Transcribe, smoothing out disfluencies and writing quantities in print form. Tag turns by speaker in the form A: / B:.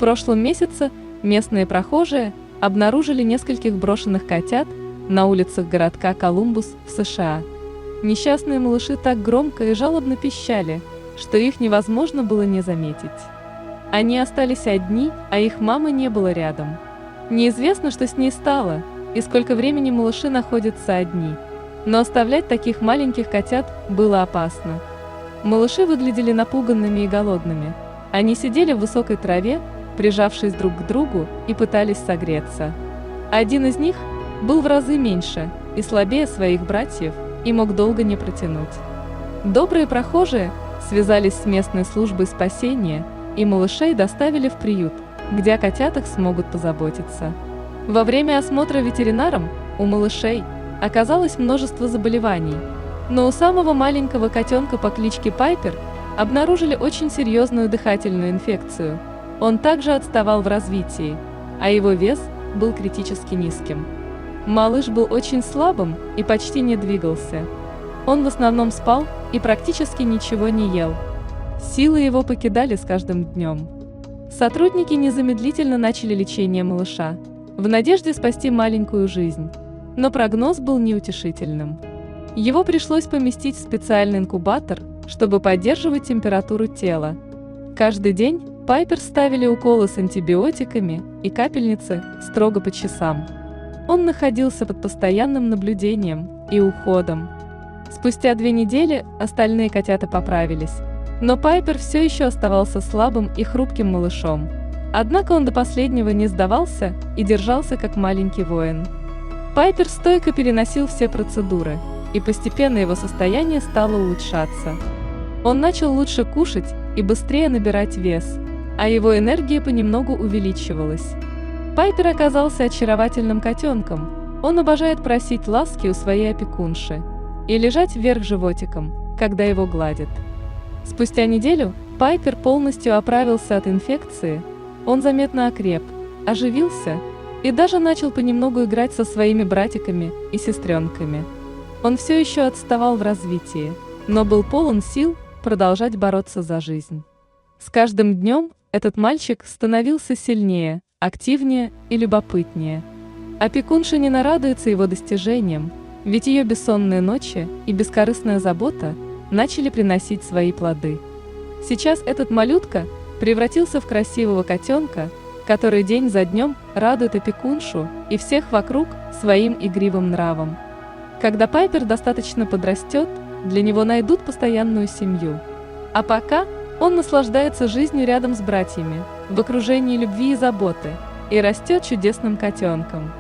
A: прошлом месяце местные прохожие обнаружили нескольких брошенных котят на улицах городка Колумбус в США. Несчастные малыши так громко и жалобно пищали, что их невозможно было не заметить. Они остались одни, а их мамы не было рядом. Неизвестно, что с ней стало, и сколько времени малыши находятся одни. Но оставлять таких маленьких котят было опасно. Малыши выглядели напуганными и голодными. Они сидели в высокой траве, прижавшись друг к другу, и пытались согреться. Один из них был в разы меньше и слабее своих братьев и мог долго не протянуть. Добрые прохожие связались с местной службой спасения, и малышей доставили в приют, где о котятах смогут позаботиться. Во время осмотра ветеринаром у малышей оказалось множество заболеваний, но у самого маленького котенка по кличке Пайпер обнаружили очень серьезную дыхательную инфекцию. Он также отставал в развитии, а его вес был критически низким. Малыш был очень слабым и почти не двигался. Он в основном спал и практически ничего не ел. Силы его покидали с каждым днем. Сотрудники незамедлительно начали лечение малыша, в надежде спасти маленькую жизнь. Но прогноз был неутешительным. Его пришлось поместить в специальный инкубатор, чтобы поддерживать температуру тела. Каждый день Пайпер ставили уколы с антибиотиками и капельницы строго по часам. Он находился под постоянным наблюдением и уходом. Спустя 2 недели остальные котята поправились, но Пайпер все еще оставался слабым и хрупким малышом. Однако он до последнего не сдавался и держался как маленький воин. Пайпер стойко переносил все процедуры, и постепенно его состояние стало улучшаться. Он начал лучше кушать и быстрее набирать вес, а его энергия понемногу увеличивалась. Пайпер оказался очаровательным котенком. Он обожает просить ласки у своей опекунши и лежать вверх животиком, когда его гладят. Спустя неделю Пайпер полностью оправился от инфекции, он заметно окреп, оживился и даже начал понемногу играть со своими братиками и сестренками. Он все еще отставал в развитии, но был полон сил продолжать бороться за жизнь. С каждым днем этот мальчик становился сильнее, активнее и любопытнее. Опекунша не нарадуется его достижениям, ведь ее бессонные ночи и бескорыстная забота начали приносить свои плоды. Сейчас этот малютка превратился в красивого котенка, который день за днем радует опекуншу и всех вокруг своим игривым нравом. Когда Пайпер достаточно подрастет, для него найдут постоянную семью. А пока он наслаждается жизнью рядом с братьями, в окружении любви и заботы, и растет чудесным котенком.